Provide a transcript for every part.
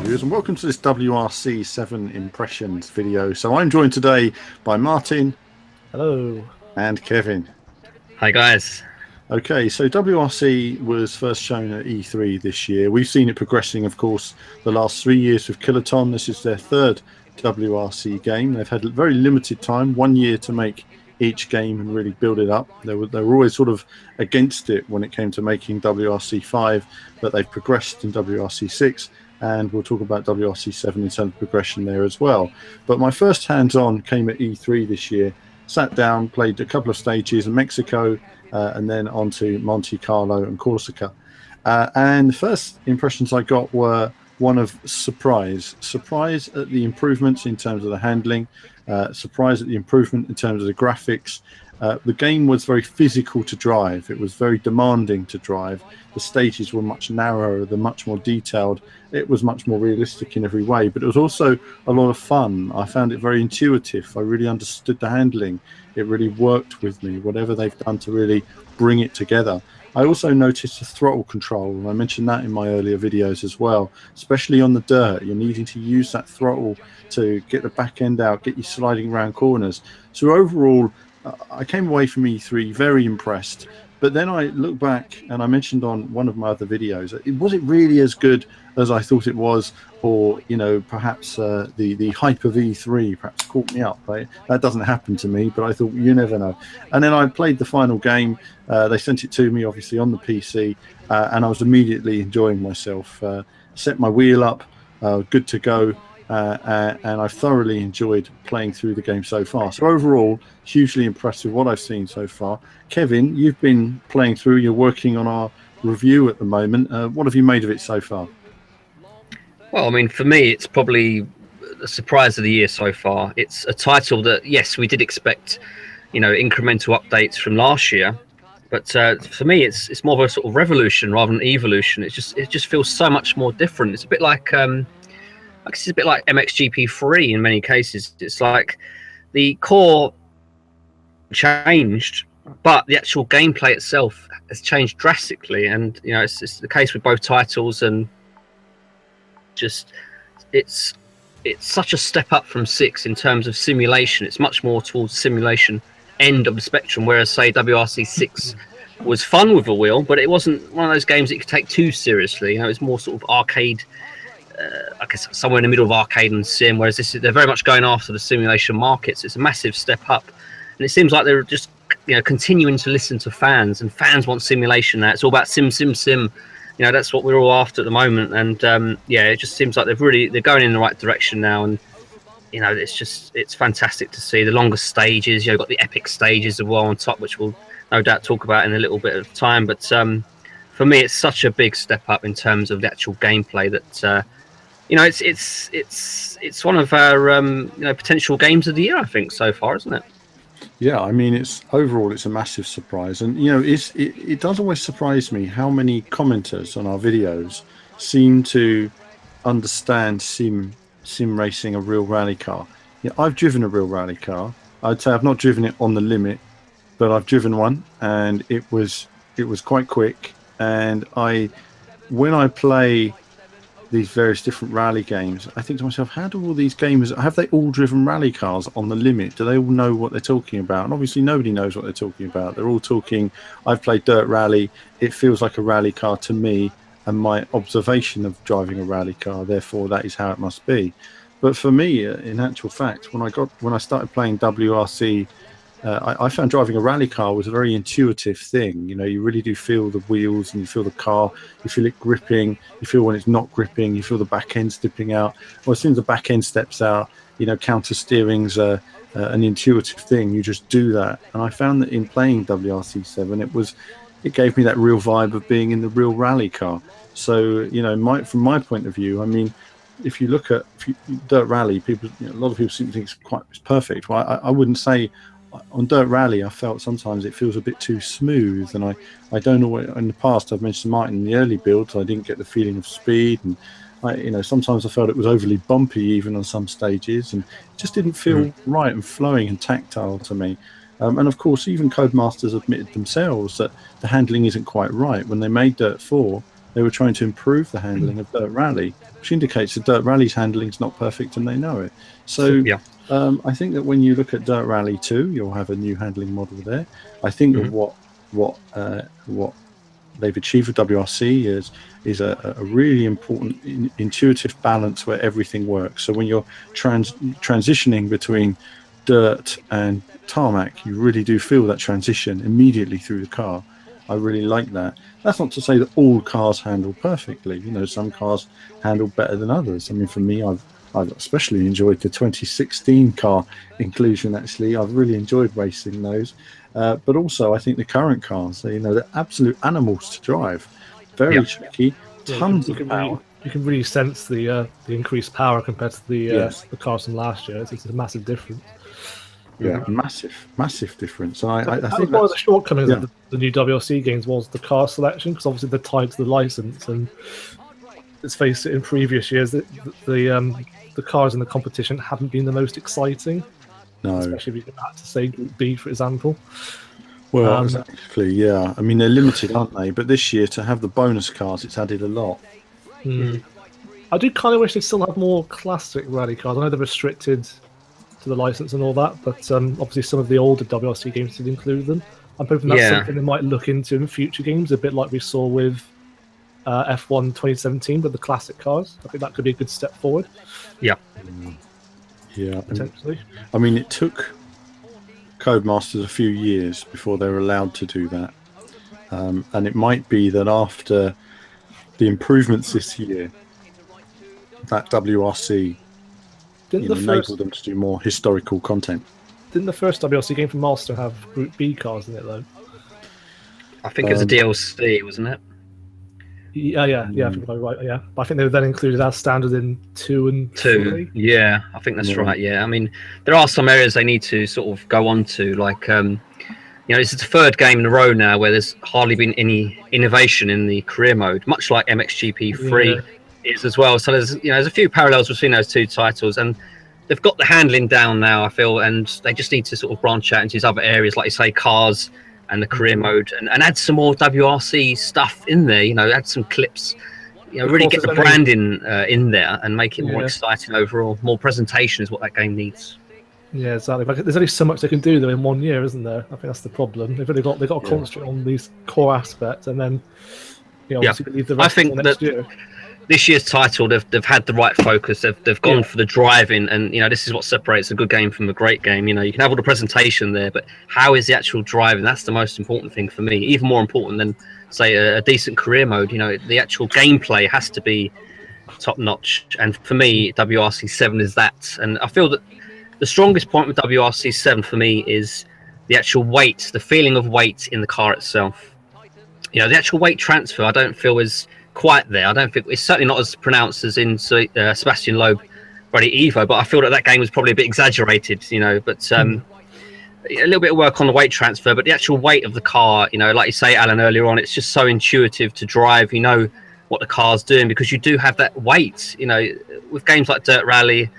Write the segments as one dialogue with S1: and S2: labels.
S1: viewers, and welcome to this WRC 7 impressions video. So I'm joined today by Martin.
S2: Hello.
S1: And Kevin.
S3: Hi guys.
S1: Okay, so WRC was first shown at E3 this year. We've seen it progressing, of course, the last 3 years with Kiloton. This is their third WRC game. They've had very limited time, 1 year to make each game and really build it up. They were always sort of against it when it came to making WRC 5, but they've progressed in WRC 6, and we'll talk about WRC 7 in terms of progression there as well. But my first hands-on came at E3 this year. Sat down, played a couple of stages in Mexico, and then on to Monte Carlo and Corsica. And the first impressions I got were one of surprise at the improvements in terms of the handling, surprise at the improvement in terms of the graphics. The game was very physical to drive. It was very demanding to drive. The stages were much narrower, they're much more detailed. It was much more realistic in every way, but it was also a lot of fun. I found it very intuitive. I really understood the handling. It really worked with me, whatever they've done to really bring it together. I also noticed the throttle control, and I mentioned that in my earlier videos as well, especially on the dirt. You're needing to use that throttle to get the back end out, get you sliding around corners. So overall, I came away from E3 very impressed. But then I look back, and I mentioned on one of my other videos, was it really as good as I thought it was? Or, you know, perhaps the hype of E3 perhaps caught me up, right? That doesn't happen to me, but I thought, you never know. And then I played the final game. They sent it to me, obviously, on the PC, and I was immediately enjoying myself. Set my wheel up, good to go. And I've thoroughly enjoyed playing through the game so far. So overall, hugely impressed with what I've seen so far. Kevin, you've been playing through, you're working on our review at the moment. What have you made of it so far?
S3: Well, I mean, for me, it's probably the surprise of the year so far. It's a title that, yes, we did expect, you know, incremental updates from last year. But for me, it's more of a sort of revolution rather than evolution. It just feels so much more different. It's a bit like... I guess it's a bit like MXGP3 in many cases. It's like the core changed, but the actual gameplay itself has changed drastically. And you know, it's the case with both titles, and just it's such a step up from 6 in terms of simulation. It's much more towards simulation end of the spectrum, whereas say WRC 6 was fun with a wheel, but it wasn't one of those games that you could take too seriously. You know, it's more sort of arcade. I guess somewhere in the middle of arcade and sim, whereas they're very much going after the simulation markets. It's a massive step up, and it seems like they're just, you know, continuing to listen to fans, and fans want simulation now. It's all about sim. You know, that's what we're all after at the moment, and yeah, it just seems like they're going in the right direction now, and you know, it's fantastic to see the longer stages. You know, got the epic stages as well on top, which we'll no doubt talk about in a little bit of time. But for me, it's such a big step up in terms of the actual gameplay that. You know, it's one of our you know, potential games of the year, I think, so far, isn't it?
S1: Yeah, I mean, overall it's a massive surprise, and you know, it does always surprise me how many commenters on our videos seem to understand sim racing, a real rally car. Yeah, I've driven a real rally car. I'd say I've not driven it on the limit, but I've driven one, and it was quite quick. And when I play these various different rally games, I think to myself, how do all these gamers, have they all driven rally cars on the limit? Do they all know what they're talking about? And obviously nobody knows what they're talking about. They're all talking, I've played dirt rally, it feels like a rally car to me, and my observation of driving a rally car, therefore that is how it must be. But for me, in actual fact, when I started playing WRC, I found driving a rally car was a very intuitive thing. You know, you really do feel the wheels, and you feel the car, you feel it gripping, you feel when it's not gripping, you feel the back end stepping out. Well, as soon as the back end steps out, you know, counter steering's an intuitive thing. You just do that. And I found that in playing WRC 7, it gave me that real vibe of being in the real rally car. So, you know, from my point of view, I mean, if you look at dirt rally, people, you know, a lot of people seem to think it's perfect. Well, I wouldn't say. On dirt rally, I felt sometimes it feels a bit too smooth, and I don't know. In the past, I've mentioned Martin, in the early builds, I didn't get the feeling of speed, and you know, sometimes I felt it was overly bumpy even on some stages, and it just didn't feel right and flowing and tactile to me. And of course, even Codemasters admitted themselves that the handling isn't quite right. When they made Dirt 4, they were trying to improve the handling of Dirt Rally, which indicates that Dirt Rally's handling is not perfect and they know it. So
S3: Yeah.
S1: I think that when you look at Dirt Rally 2, you'll have a new handling model there. I think that what they've achieved with WRC is a really important intuitive balance where everything works. So when you're transitioning between dirt and tarmac, you really do feel that transition immediately through the car. I really like that. That's not to say that all cars handle perfectly. You know, some cars handle better than others. I mean, for me, I've especially enjoyed the 2016 car inclusion. Actually, I've really enjoyed racing those. But also, I think the current cars, you know, they're absolute animals to drive. Very tricky, tons of power.
S2: You can really sense the increased power compared to the cars from last year. It's a massive difference.
S1: Yeah, massive difference. And I
S2: that
S1: think
S2: was one of the shortcomings of the new WRC games was the car selection, because obviously they're tied to the license. And let's face it, in previous years, the cars in the competition haven't been the most exciting.
S1: No,
S2: especially if you had to say Group B, for example.
S1: Well, exactly. Yeah, I mean they're limited, aren't they? But this year, to have the bonus cars, it's added a lot.
S2: I do kind of wish they'd still have more classic rally cars. I know they're restricted to the license and all that, but obviously some of the older WRC games did include them. I'm hoping that's something they might look into in future games, a bit like we saw with F1 2017 with the classic cars. I think that could be a good step forward.
S3: Yeah.
S1: Yeah.
S2: Potentially.
S1: I mean, it took Codemasters a few years before they were allowed to do that. And it might be that after the improvements this year, that WRC enabled them to do more historical content.
S2: Didn't the first WRC game from Milestone have Group B cars in it, though?
S3: I think it was a DLC, wasn't it?
S2: Yeah, I think I'm right. Yeah, but I think they were then included as standard in 2 and 3.
S3: Yeah, I think that's right. Yeah, I mean, there are some areas they need to sort of go on to, like, this is the third game in a row now where there's hardly been any innovation in the career mode, much like MXGP3 is as well. So there's a few parallels between those two titles, and they've got the handling down now, I feel, and they just need to sort of branch out into these other areas, like you say, cars and the career mode, and add some more WRC stuff in there. Add some clips. Really get the branding in there and make it more exciting overall. More presentation is what that game needs.
S2: Yeah, exactly. But there's only so much they can do though in 1 year, isn't there? I think that's the problem. They've got to concentrate on these core aspects, and then obviously leave the rest until next year.
S3: This year's title, they've had the right focus. They've gone for the driving, and this is what separates a good game from a great game. You can have all the presentation there, but how is the actual driving? That's the most important thing for me. Even more important than, say, a decent career mode. The actual gameplay has to be top notch, and for me, WRC 7 is that. And I feel that the strongest point with WRC 7 for me is the actual weight, the feeling of weight in the car itself. The actual weight transfer, I don't feel is quite there. I don't think it's certainly not as pronounced as in Sebastian Loeb Rally Evo, but I feel that game was probably a bit exaggerated, but a little bit of work on the weight transfer. But the actual weight of the car, like you say, Alan, earlier on, it's just so intuitive to drive. What the car's doing because you do have that weight. With games like Dirt Rally,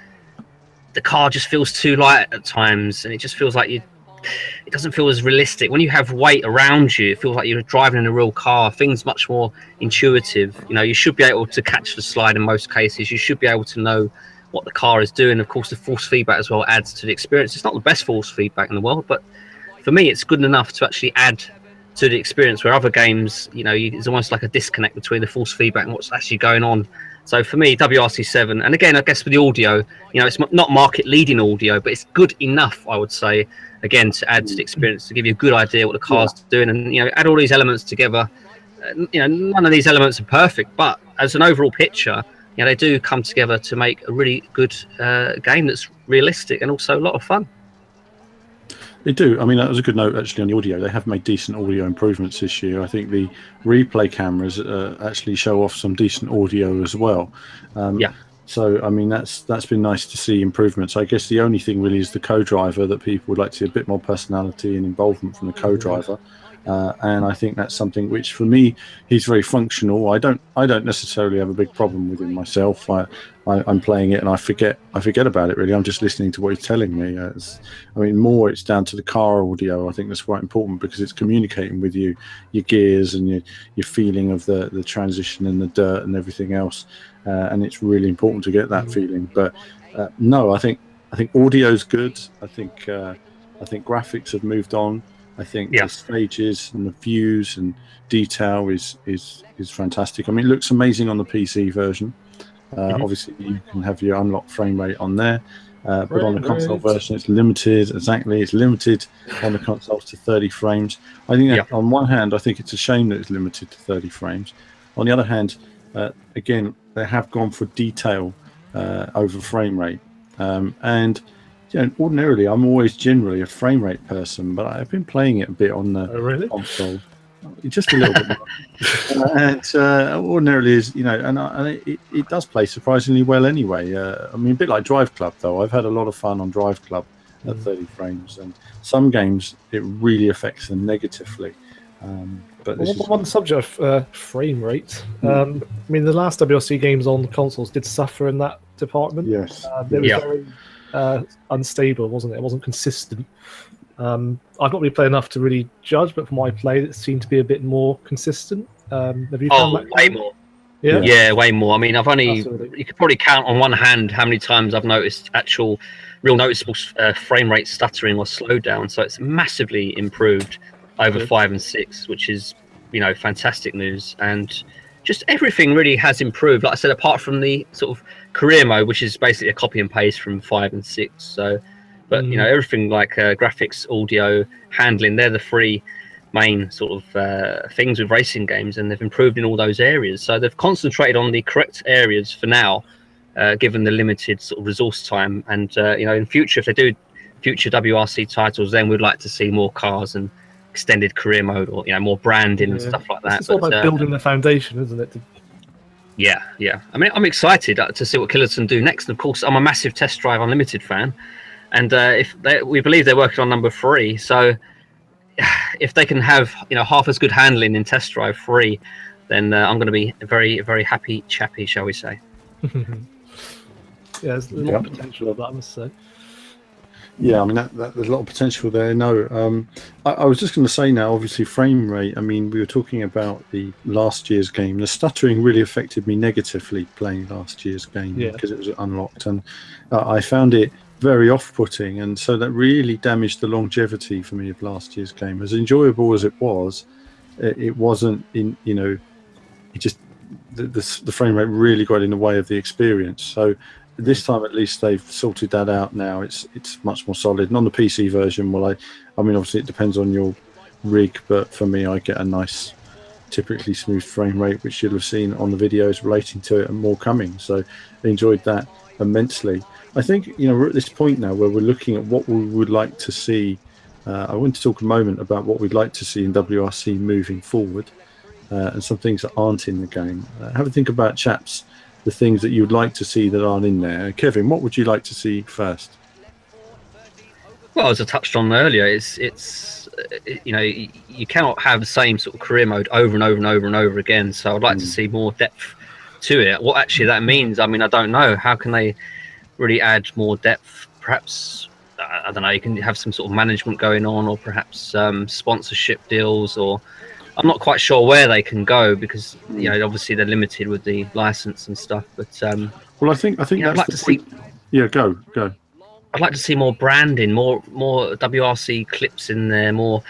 S3: the car just feels too light at times, and it just feels like it doesn't feel as realistic. When you have weight around you, it feels like you're driving in a real car. Things much more intuitive. You should be able to catch the slide in most cases. You should be able to know what the car is doing. Of course, the force feedback as well adds to the experience. It's not the best force feedback in the world, but for me, it's good enough to actually add to the experience, where other games, it's almost like a disconnect between the force feedback and what's actually going on. So for me, WRC 7, and again, I guess with the audio, it's not market-leading audio, but it's good enough, I would say, again, to add to the experience, to give you a good idea what the car's doing, and add all these elements together. None of these elements are perfect, but as an overall picture, they do come together to make a really good game that's realistic and also a lot of fun.
S1: They do. I mean, that was a good note, actually, on the audio. They have made decent audio improvements this year. I think the replay cameras actually show off some decent audio as well. So, I mean, that's been nice to see improvements. I guess the only thing really is the co-driver, that people would like to see a bit more personality and involvement from the co-driver. And I think that's something which, for me, he's very functional. I don't necessarily have a big problem with him myself. I'm playing it and I forget about it, really. I'm just listening to what he's telling me. More it's down to the car audio. I think that's quite important because it's communicating with you, your gears and your feeling of the transition and the dirt and everything else. And it's really important to get that feeling. But no, I think audio's good. I think graphics have moved on. I think the stages and the views and detail is fantastic. I mean, it looks amazing on the PC version. Obviously, you can have your unlocked frame rate on there, but on the console version, it's limited. Exactly, it's limited on the consoles to 30 frames. I think that on one hand, I think it's a shame that it's limited to 30 frames. On the other hand, again, they have gone for detail over frame rate, and ordinarily, I'm always generally a frame rate person, but I've been playing it a bit on the console, just a little bit more. And ordinarily is, it does play surprisingly well anyway. A bit like Drive Club, though. I've had a lot of fun on Drive Club at 30 frames, and some games it really affects them negatively. But
S2: on the subject of frame rate, the last WRC games on consoles did suffer in that department.
S1: Yes,
S2: it was very unstable, wasn't it? It wasn't consistent. I've not really played enough to really judge, but from what I played, it seemed to be a bit more consistent. Have you found that?
S3: Way more.
S2: Yeah,
S3: way more. I mean, you could probably count on one hand how many times I've noticed real noticeable frame rate stuttering or slowdown. So it's massively improved over 5 and 6, which is fantastic news. And just everything really has improved. Like I said, apart from the sort of career mode, which is basically a copy and paste from 5 and 6. So, but everything like graphics, audio, handling, they're the three main sort of things with racing games, and they've improved in all those areas. So they've concentrated on the correct areas for now, given the limited sort of resource time. And in future, if they do future WRC titles, then we'd like to see more cars and extended career mode, or more branding and stuff like that.
S2: It's all about building the foundation, isn't it?
S3: Yeah. I mean, I'm excited to see what Killerton do next. And of course, I'm a massive Test Drive Unlimited fan, and we believe they're working on number 3. So if they can have half as good handling in Test Drive 3, then I'm going to be a very, very happy chappy, shall we say?
S2: There's a lot of potential of that, I must say.
S1: Yeah, I mean, there's a lot of potential there. No, I was just going to say now, obviously, frame rate. I mean, we were talking about the last year's game. The stuttering really affected me negatively playing last year's game because it was unlocked. And I found it very off-putting. And so that really damaged the longevity for me of last year's game. As enjoyable as it was, it wasn't it just, the frame rate really got in the way of the experience. So this time, at least, they've sorted that out now. It's much more solid. And on the PC version, obviously it depends on your rig, but for me, I get a nice, typically smooth frame rate, which you'll have seen on the videos relating to it, and more coming. So I enjoyed that immensely. I think, we're at this point now where we're looking at what we would like to see. I want to talk a moment about what we'd like to see in WRC moving forward, and some things that aren't in the game. Have a think about, chaps, the things that you'd like to see that aren't in there. Kevin, what would you like to see first?
S3: Well, as I touched on earlier, it's you cannot have the same sort of career mode over and over and over and over again. So I'd like to see more depth to it. What actually that means, I don't know. How can they really add more depth? Perhaps, I don't know, you can have some sort of management going on, or perhaps sponsorship deals, or I'm not quite sure where they can go because obviously they're limited with the license and stuff. But
S1: well, I think that's
S3: I'd like to see.
S1: Yeah, go.
S3: I'd like to see more branding, more WRC clips in there, more.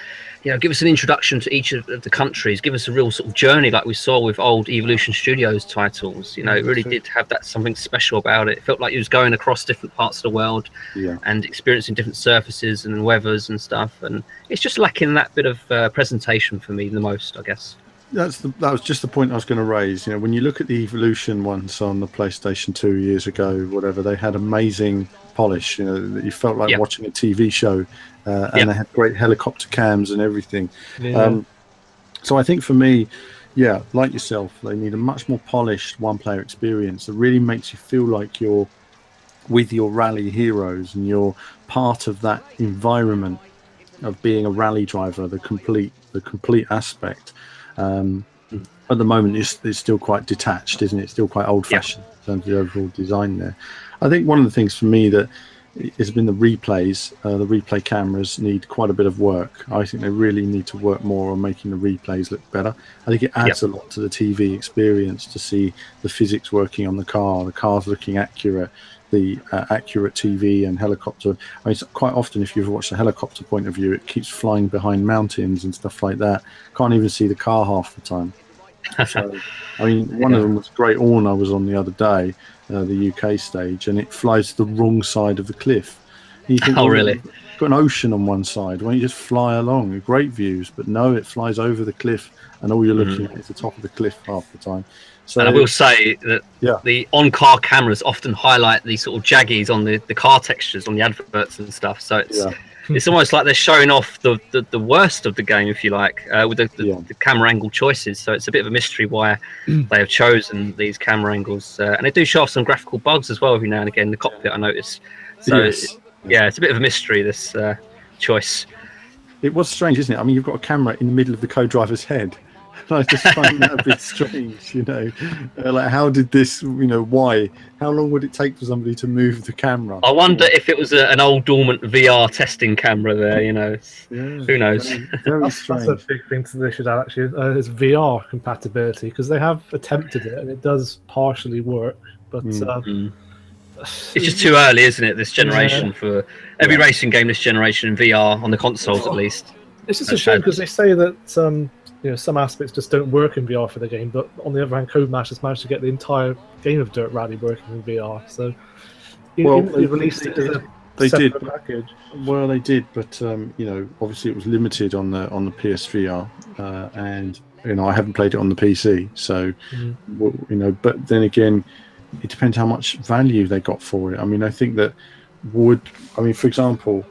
S3: Give us an introduction to each of the countries. Give us a real sort of journey like we saw with old Evolution Studios titles. It really did have that something special about it. It felt like it was going across different parts of the world and experiencing different surfaces and weathers and stuff. And it's just lacking that bit of presentation for me the most, I guess.
S1: That was just the point I was going to raise. When you look at the Evolution ones on the PlayStation 2 years ago, whatever, they had amazing polish. That you felt like watching a TV show, and they had great helicopter cams and everything. So I think for me, like yourself, they need a much more polished one-player experience that really makes you feel like you're with your rally heroes and you're part of that environment of being a rally driver, the complete the complete aspect. At the moment, it's still quite detached, isn't it? It's still quite old-fashioned in terms of the overall design there. I think one of the things for me that has been the replays. The replay cameras need quite a bit of work. I think they really need to work more on making the replays look better. I think it adds a lot to the TV experience to see the physics working on the cars looking accurate, the accurate TV and helicopter. I mean, quite often, if you've watched a helicopter point of view, it keeps flying behind mountains and stuff like that. Can't even see the car half the time. So, I mean, one of them was Great Orne I was on the other day, the UK stage, and it flies to the wrong side of the cliff. And you think,
S3: really?
S1: You've got an ocean on one side. Why don't you just fly along? Great views, but no, it flies over the cliff, and all you're looking at is the top of the cliff half the time. So,
S3: and I will say that the on-car cameras often highlight these sort of jaggies on the car textures on the adverts and stuff. So it's almost like they're showing off the worst of the game, if you like, with the camera angle choices. So it's a bit of a mystery why they have chosen these camera angles. And they do show off some graphical bugs as well every now and again in the cockpit, I noticed. So it's a bit of a mystery, this choice.
S1: It was strange, isn't it? I mean, you've got a camera in the middle of the co-driver's head. I just find that a bit strange, like how did this, why? How long would it take for somebody to move the camera?
S3: I wonder if it was an old dormant VR testing camera there, who knows?
S1: Very strange.
S2: That's a big thing they should add actually, is VR compatibility, because they have attempted it and it does partially work, but
S3: it's just too early, isn't it, this generation, for every racing game this generation in VR, on the consoles at least.
S2: It's just a shame because they say that some aspects just don't work in VR for the game, but on the other hand, Codemasters managed to get the entire game of Dirt Rally working in VR. So, they released it as a separate package.
S1: Well, they did, but obviously it was limited on the PSVR, and I haven't played it on the PC. So, but then again, it depends how much value they got for it. I mean, I think that for example,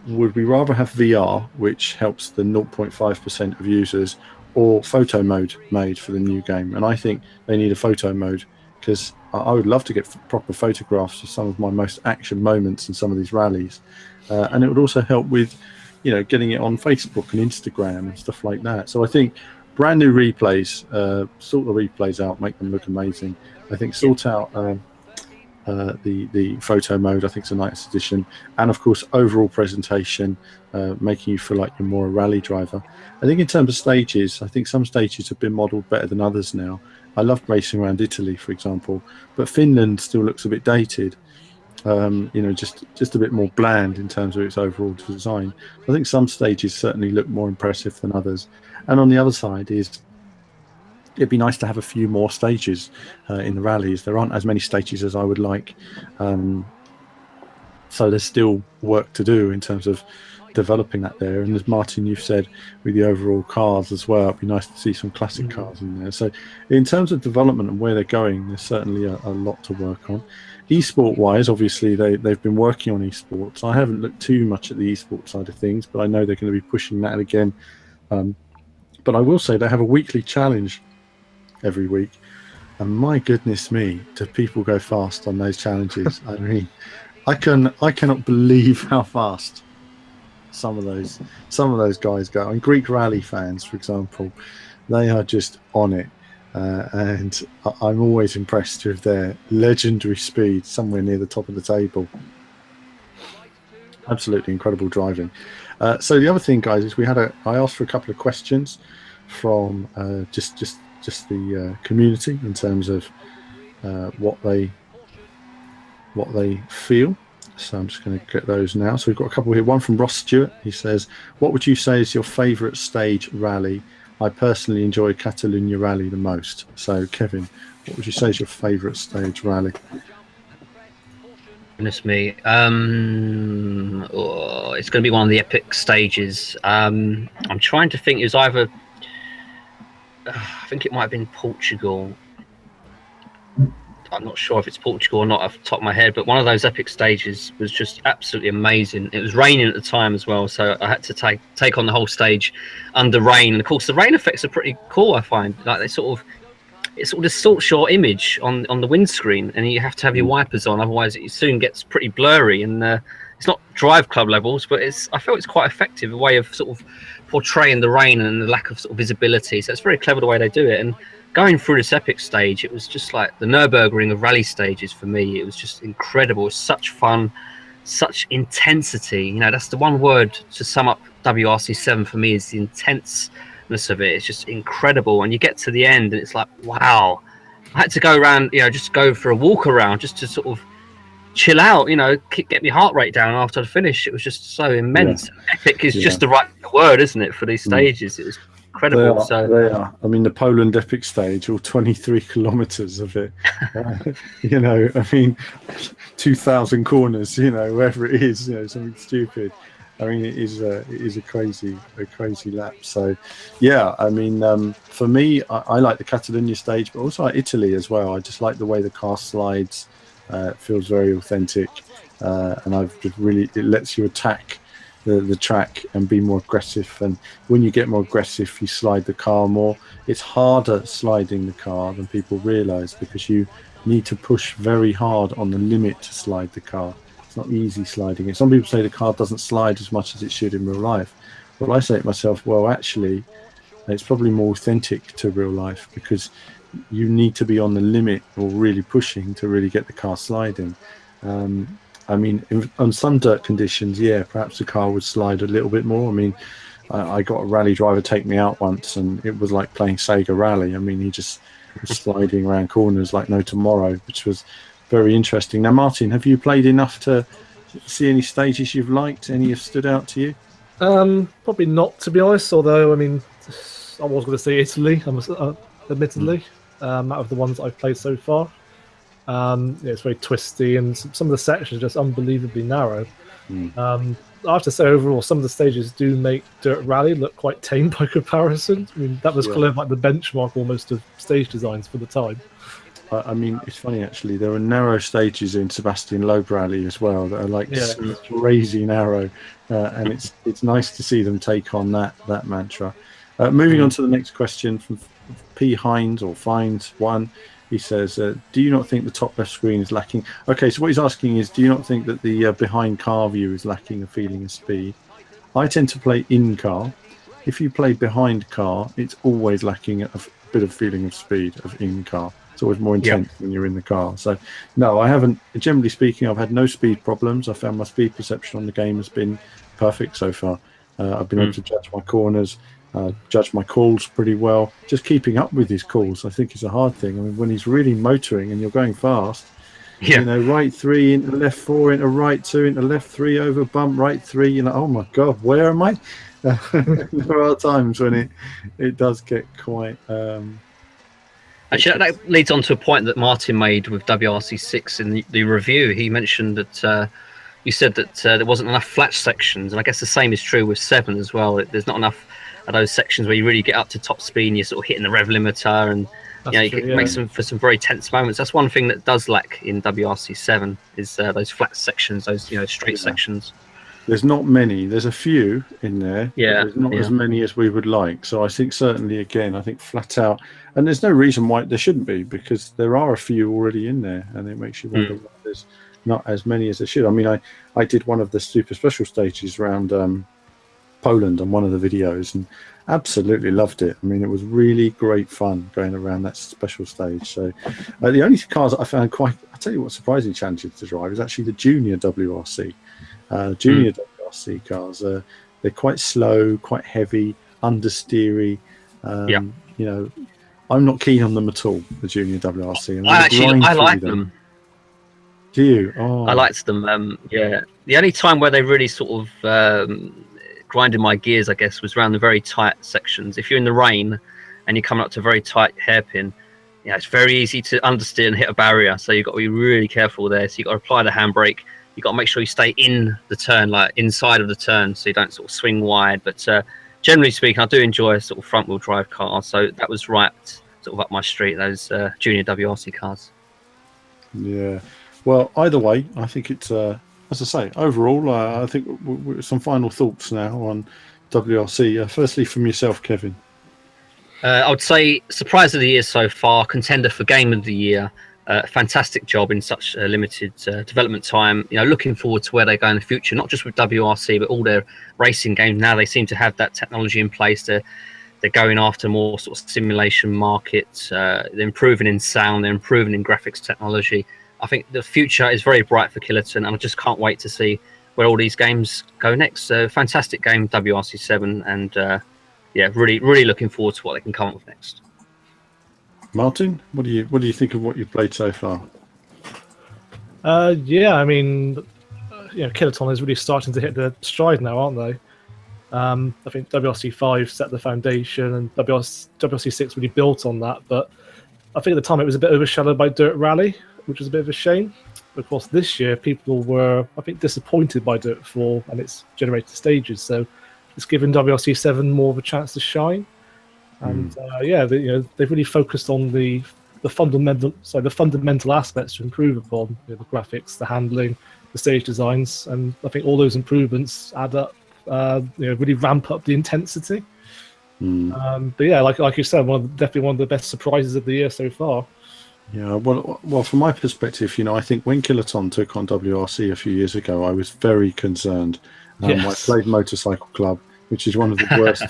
S1: would we rather have VR, which helps the 0.5% of users, or photo mode made for the new game? And I think they need a photo mode, because I would love to get proper photographs of some of my most action moments in some of these rallies. And it would also help with, getting it on Facebook and Instagram and stuff like that. So I think brand new replays, sort the replays out, make them look amazing. I think sort out the photo mode, I think, is a nice addition, and of course overall presentation, making you feel like you're more a rally driver. I think in terms of stages, I think some stages have been modelled better than others now. I loved racing around Italy, for example, but Finland still looks a bit dated. Just a bit more bland in terms of its overall design. I think some stages certainly look more impressive than others, and on the other side is, it'd be nice to have a few more stages in the rallies. There aren't as many stages as I would like. So there's still work to do in terms of developing that there. And as Martin, you've said, with the overall cars as well, it'd be nice to see some classic cars in there. So in terms of development and where they're going, there's certainly a lot to work on. Esport-wise, obviously, they've been working on esports. I haven't looked too much at the esports side of things, but I know they're going to be pushing that again. But I will say they have a weekly challenge every week, and my goodness me, do people go fast on those challenges. I mean, I cannot believe how fast some of those guys go. And Greek rally fans, for example, they are just on it, and I'm always impressed with their legendary speed somewhere near the top of the table. Absolutely incredible driving. So the other thing, guys, is I asked for a couple of questions from just the community in terms of what they feel. So I'm just going to get those now. So we've got a couple here. One from Ross Stewart. He says, what would you say is your favourite stage rally? I personally enjoy Catalunya Rally the most. So Kevin, what would you say is your favourite stage rally?
S3: Goodness me. It's going to be one of the epic stages. I'm trying to think. It was either, I think it might have been Portugal. I'm not sure if it's Portugal or not off the top of my head, but one of those epic stages was just absolutely amazing. It was raining at the time as well, so I had to take on the whole stage under rain. And of course, the rain effects are pretty cool, I find. Like it sort of distorts your image on the windscreen, and you have to have your wipers on, otherwise it soon gets pretty blurry. And it's not drive club levels, but I feel it's quite effective, a way of sort of portraying the rain and the lack of sort of visibility. So it's very clever the way they do it. And going through this epic stage, it was just like the Nürburgring of rally stages for me. It was just incredible. It was such fun, such intensity. You know, that's the one word to sum up WRC 7 for me, is the intenseness of it. It's just incredible. And you get to the end and it's like, wow. I had to go around, you know, just go for a walk around just to sort of chill out, you know, get my heart rate down after I finished. It was just so immense. Yeah. Epic is just the right word, isn't it, for these stages? It was incredible.
S1: They are. I mean, the Poland epic stage, all 23 kilometers of it. You know, I mean, 2,000 corners. You know, wherever it is, you know, something stupid. I mean, it is a crazy lap. So, yeah, I mean, for me, I like the Catalonia stage, but also like Italy as well. I just like the way the car slides. It feels very authentic, and it lets you attack the track and be more aggressive. And when you get more aggressive, you slide the car more. It's harder sliding the car than people realise, because you need to push very hard on the limit to slide the car. It's not easy sliding it. Some people say the car doesn't slide as much as it should in real life. Well, I say to myself, well, actually, it's probably more authentic to real life, because you need to be on the limit or really pushing to really get the car sliding. I mean, on some dirt conditions, yeah, perhaps the car would slide a little bit more. I mean, I got a rally driver take me out once, and it was like playing Sega Rally. I mean, he just was sliding around corners like no tomorrow, which was very interesting. Now, Martin, have you played enough to see any stages you've liked? Any have stood out to you?
S2: Probably not, to be honest. Although, I mean, I was going to say Italy, admittedly, out of the ones I've played so far. It's very twisty, and some of the sections are just unbelievably narrow. I have to say, overall, some of the stages do make Dirt Rally look quite tame by comparison. I mean, that was kind of like the benchmark almost of stage designs for the time.
S1: I mean, it's funny actually. There are narrow stages in Sebastian Loeb Rally as well that are like crazy narrow, and it's nice to see them take on that mantra. Moving on to the next question from P. Hines or Fines 1. He says, do you not think the top left screen is lacking? Okay, so what he's asking is, do you not think that the behind car view is lacking a feeling of speed? I tend to play in car. If you play behind car, it's always lacking a bit of feeling of speed of in car. It's always more intense when you're in the car. So, no, I haven't. Generally speaking, I've had no speed problems. I found my speed perception on the game has been perfect so far. I've been able to judge my corners. Judge my calls pretty well. Just keeping up with his calls, I think, is a hard thing. I mean, when he's really motoring and you're going fast, you know, right 3 into left 4 into right 2 into left 3 over bump right 3. You know, oh my god, where am I? There are times when it does get quite.
S3: Actually, that leads on to a point that Martin made with WRC 6 in the review. He mentioned that you said that there wasn't enough flat sections, and I guess the same is true with 7 as well. There's not enough of those sections where you really get up to top speed and you're sort of hitting the rev limiter, and you can make for some very tense moments. That's one thing that does lack in WRC 7 is those flat sections, those straight sections.
S1: There's not many. There's a few in there.
S3: Yeah,
S1: but there's not as many as we would like. So I think certainly, again, I think flat out, and there's no reason why there shouldn't be, because there are a few already in there, and it makes you wonder why there's not as many as there should. I mean, I did one of the super special stages around Poland on one of the videos, and absolutely loved it. I mean, it was really great fun going around that special stage. So the only cars that I found I'll tell you what, surprisingly challenging to drive is actually the junior WRC. Junior WRC cars, they're quite slow, quite heavy, understeery. You know, I'm not keen on them at all, the junior WRC.
S3: I like them.
S1: Do you? Oh.
S3: I liked them. The only time where they really sort of grinded my gears, I guess, was around the very tight sections. If you're in the rain and you're coming up to a very tight hairpin, it's very easy to understeer and hit a barrier. So you've got to be really careful there. So you've got to apply the handbrake. You've got to make sure you stay in the turn, like inside of the turn, so you don't sort of swing wide. But generally speaking, I do enjoy sort of front-wheel drive cars. So that was right sort of up my street, those junior WRC cars.
S1: Yeah. Well, either way, I think it's... as I say, overall, I think some final thoughts now on WRC. Firstly, from yourself, Kevin.
S3: I would say surprise of the year so far, contender for game of the year. Fantastic job in such a limited development time. Looking forward to where they go in the future, not just with WRC, but all their racing games. Now they seem to have that technology in place. They're going after more sort of simulation markets. They're improving in sound. They're improving in graphics technology. I think the future is very bright for Killerton, and I just can't wait to see where all these games go next. So fantastic game, WRC7, and really, really looking forward to what they can come up with next.
S1: Martin, what do you think of what you've played so far?
S2: I mean, Killerton is really starting to hit their stride now, aren't they? I think WRC5 set the foundation, and WRC6 really built on that. But I think at the time it was a bit overshadowed by Dirt Rally, which was a bit of a shame. But of course, this year people were, I think, disappointed by Dirt 4 and its generated stages. So it's given WRC7 more of a chance to shine. And they've really focused on the fundamental aspects to improve upon, the graphics, the handling, the stage designs, and I think all those improvements add up. Really ramp up the intensity. But like you said, definitely one of the best surprises of the year so far.
S1: Yeah, well, from my perspective, I think when Killerton took on WRC a few years ago, I was very concerned. I played Motorcycle Club, which is one of the worst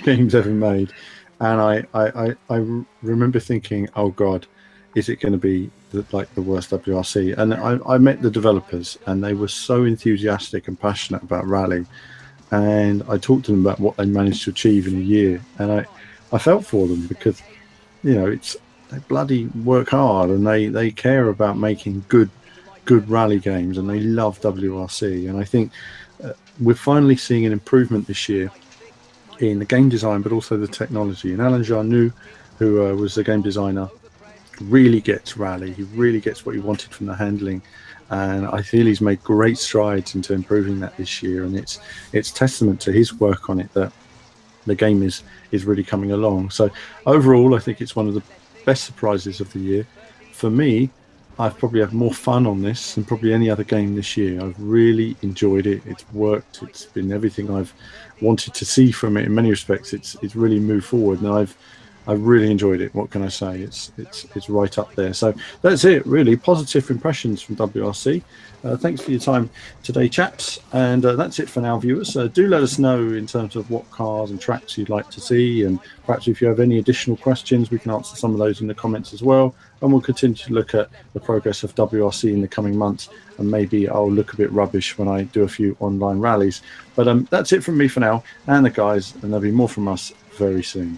S1: games ever made. And I remember thinking, oh God, is it going to be the worst WRC? And I met the developers, and they were so enthusiastic and passionate about Rally. And I talked to them about what they managed to achieve in a year. And I felt for them because, they bloody work hard, and they care about making good rally games, and they love WRC. And I think we're finally seeing an improvement this year in the game design, but also the technology. And Alan Jarnu, who was the game designer, really gets Rally. He really gets what he wanted from the handling, and I feel he's made great strides into improving that this year. And it's testament to his work on it that the game is really coming along. So overall, I think it's one of the best surprises of the year. For me, I've probably had more fun on this than probably any other game this year. I've really enjoyed it. It's worked. It's been everything I've wanted to see from it. In many respects, it's really moved forward, and I've really enjoyed it. What can I say? It's right up there. So that's it, really. Positive impressions from WRC. Thanks for your time today, chaps. And that's it for now, viewers. Do let us know in terms of what cars and tracks you'd like to see. And perhaps if you have any additional questions, we can answer some of those in the comments as well. And we'll continue to look at the progress of WRC in the coming months. And maybe I'll look a bit rubbish when I do a few online rallies. But that's it from me for now and the guys. And there'll be more from us very soon.